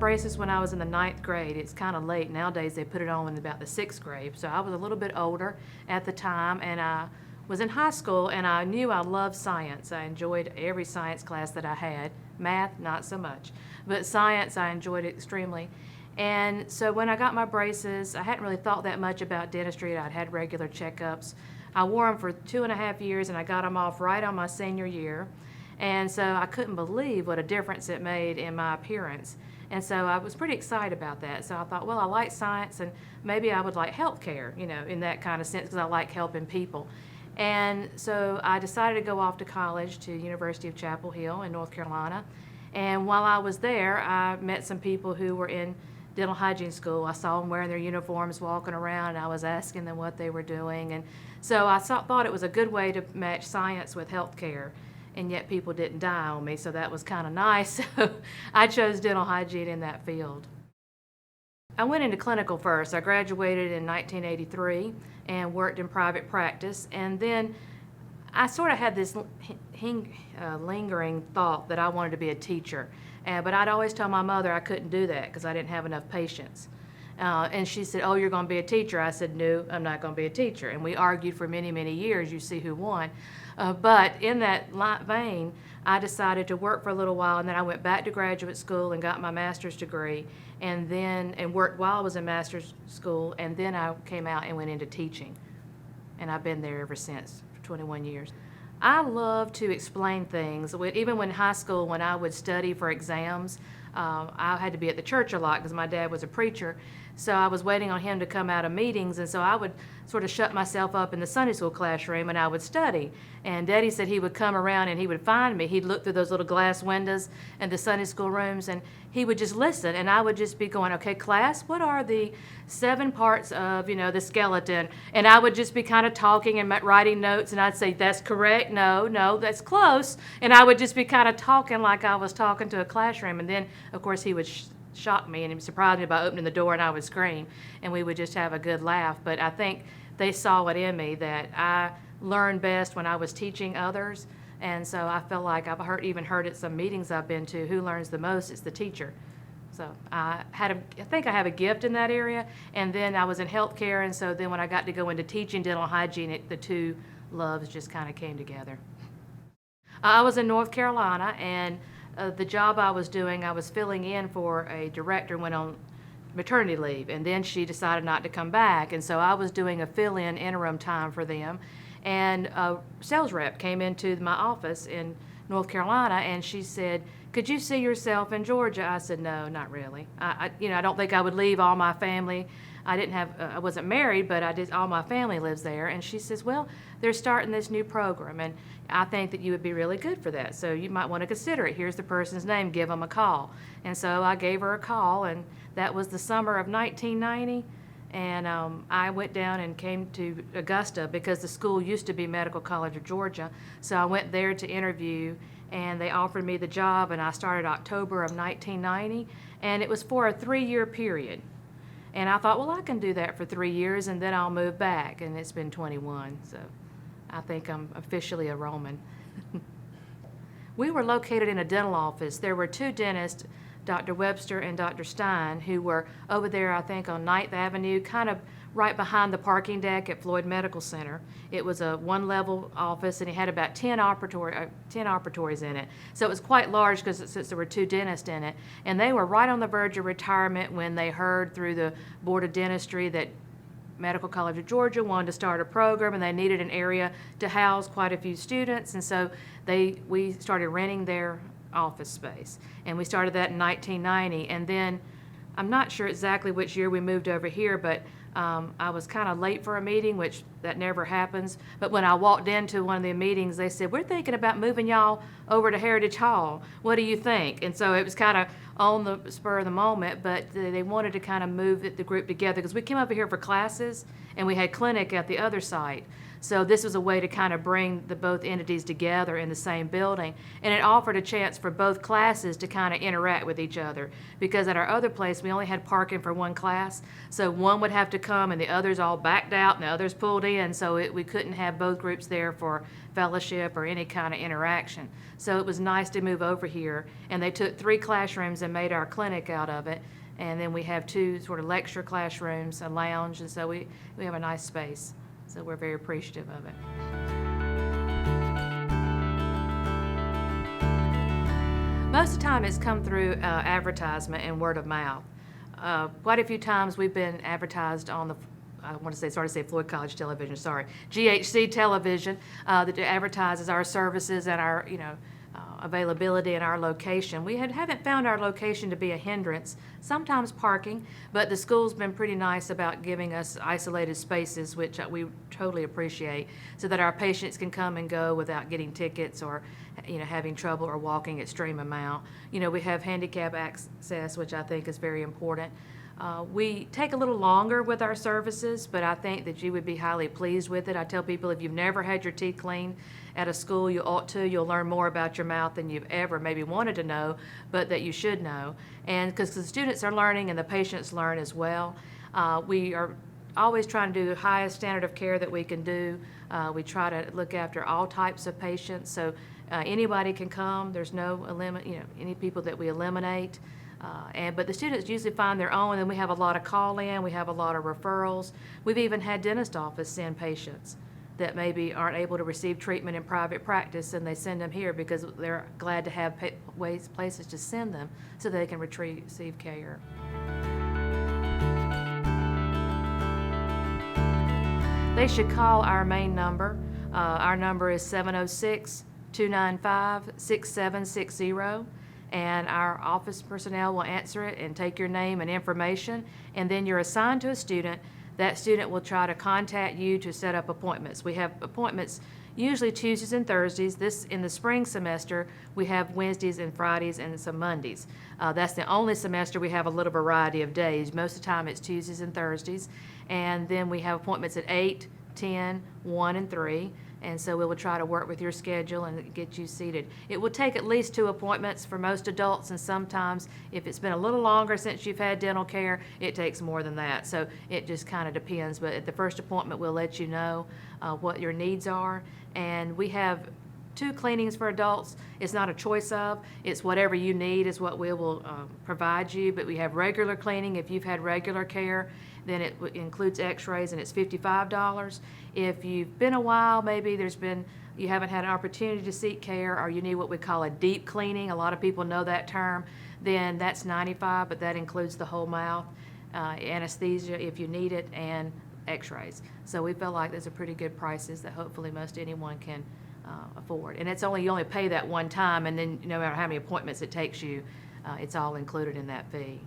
braces when I was in the 9th grade. It's kind of late. Nowadays they put it on in about the 6th grade. So I was a little bit older at the time, and I was in high school, and I knew I loved science. I enjoyed every science class that I had. Math, not so much. But science, I enjoyed it extremely. And so when I got my braces, I hadn't really thought that much about dentistry. I'd had regular checkups. I wore them for 2.5 years, and I got them off right on my senior year. And so I couldn't believe what a difference it made in my appearance. And so I was pretty excited about that. So I thought, well, I like science, and maybe I would like healthcare, in that kind of sense, because I like helping people. And so I decided to go off to college to University of Chapel Hill in North Carolina. And while I was there, I met some people who were in dental hygiene school. I saw them wearing their uniforms, walking around, and I was asking them what they were doing. And so I thought it was a good way to match science with healthcare, and yet people didn't die on me, so that was kind of nice. So I chose dental hygiene in that field. I went into clinical first. I graduated in 1983 and worked in private practice, and then I sort of had this lingering thought that I wanted to be a teacher, but I'd always tell my mother I couldn't do that because I didn't have enough patience. And she said, "Oh, you're going to be a teacher." I said, "No, I'm not going to be a teacher." And we argued for many, many years. You see who won. But in that vein, I decided to work for a little while, and then I went back to graduate school and got my master's degree, and worked while I was in master's school, and then I came out and went into teaching. And I've been there ever since, for 21 years. I love to explain things. Even when in high school, when I would study for exams, I had to be at the church a lot because my dad was a preacher. So I was waiting on him to come out of meetings, and so I would sort of shut myself up in the Sunday school classroom and I would study. And Daddy said he would come around and he would find me. He'd look through those little glass windows in the Sunday school rooms, and he would just listen, and I would just be going, "Okay, class, what are the 7 parts of, the skeleton?" And I would just be kind of talking and writing notes, and I'd say, "That's correct, no, that's close." And I would just be kind of talking like I was talking to a classroom, and then, of course, he would shock me and he would surprise me by opening the door, and I would scream, and we would just have a good laugh. But I think they saw it in me that I learned best when I was teaching others, and so I feel like I've even heard at some meetings I've been to, who learns the most? It's the teacher. So I think I have a gift in that area, and then I was in healthcare, and so then when I got to go into teaching dental hygiene, the two loves just kind of came together. I was in North Carolina, and the job I was doing, I was filling in for a director who went on maternity leave, and then she decided not to come back, and so I was doing a fill-in interim time for them. And a sales rep came into my office in North Carolina, and she said, "Could you see yourself in Georgia?" I said, "No, not really. I don't think I would leave all my family. I wasn't married, but all my family lives there." And she says, "Well, they're starting this new program, and I think that you would be really good for that. So you might want to consider it. Here's the person's name. Give them a call." And so I gave her a call, and that was the summer of 1990. And I went down and came to Augusta because the school used to be Medical College of Georgia. So I went there to interview, and they offered me the job, and I started October of 1990, and it was for a 3-year period. And I thought, well, I can do that for 3 years, and then I'll move back, and it's been 21, so I think I'm officially a Roman. We were located in a dental office. There were 2 dentists, Dr. Webster and Dr. Stein, who were over there, I think, on 9th Avenue, kind of right behind the parking deck at Floyd Medical Center. It was a 1-level office, and it had about 10 operatories in it. So it was quite large since there were 2 dentists in it. And they were right on the verge of retirement when they heard through the Board of Dentistry that Medical College of Georgia wanted to start a program, and they needed an area to house quite a few students. And so we started renting their office space, and we started that in 1990. And then I'm not sure exactly which year we moved over here, but I was kind of late for a meeting, which that never happens. But when I walked into one of the meetings, they said, "We're thinking about moving y'all over to Heritage Hall. What do you think?" And so it was kind of on the spur of the moment, but they wanted to kind of move the group together because we came over here for classes and we had clinic at the other site. So this was a way to kind of bring the both entities together in the same building. And it offered a chance for both classes to kind of interact with each other. Because at our other place, we only had parking for one class. So one would have to come and the others all backed out and the others pulled in. So we couldn't have both groups there for fellowship or any kind of interaction. So it was nice to move over here. And they took 3 classrooms and made our clinic out of it. And then we have 2 sort of lecture classrooms, a lounge, and so we have a nice space. So we're very appreciative of it. Most of the time it's come through advertisement and word of mouth. Quite a few times we've been advertised on the, I want to say Floyd College Television, sorry, GHC Television, that advertises our services and our, availability in our location. We haven't found our location to be a hindrance, sometimes parking, but the school's been pretty nice about giving us isolated spaces, which we totally appreciate, so that our patients can come and go without getting tickets or having trouble or walking extreme amount. We have handicap access, which I think is very important. We take a little longer with our services, but I think that you would be highly pleased with it. I tell people if you've never had your teeth cleaned at a school, you ought to. You'll learn more about your mouth than you've ever maybe wanted to know, but that you should know. And because the students are learning and the patients learn as well, we are always trying to do the highest standard of care that we can do. We try to look after all types of patients, so anybody can come. There's no any people that we eliminate. But the students usually find their own, and then we have a lot of call-in, we have a lot of referrals. We've even had dentist office send patients that maybe aren't able to receive treatment in private practice, and they send them here because they're glad to have places to send them so they can receive care. They should call our main number. Our number is 706-295-6760. And our office personnel will answer it and take your name and information, and then you're assigned to a student. That student will try to contact you to set up appointments. We have appointments usually Tuesdays and Thursdays. In the spring semester, we have Wednesdays and Fridays and some Mondays. That's the only semester we have a little variety of days. Most of the time it's Tuesdays and Thursdays. And then we have appointments at 8, 10, 1, and 3. And so we will try to work with your schedule and get you seated. It will take at least 2 appointments for most adults, and sometimes if it's been a little longer since you've had dental care, it takes more than that. So it just kind of depends. But at the first appointment, we'll let you know what your needs are. And we have 2 cleanings for adults. It's not a choice of, it's whatever you need is what we will provide you. But we have regular cleaning. If you've had regular care, then it includes x-rays, and it's $55. If you've been a while, maybe you haven't had an opportunity to seek care, or you need what we call a deep cleaning, a lot of people know that term, then that's $95, but that includes the whole mouth, anesthesia if you need it, and x-rays. So we feel like those are pretty good prices that hopefully most anyone can afford. And you only pay that one time, and then no matter how many appointments it takes you, it's all included in that fee.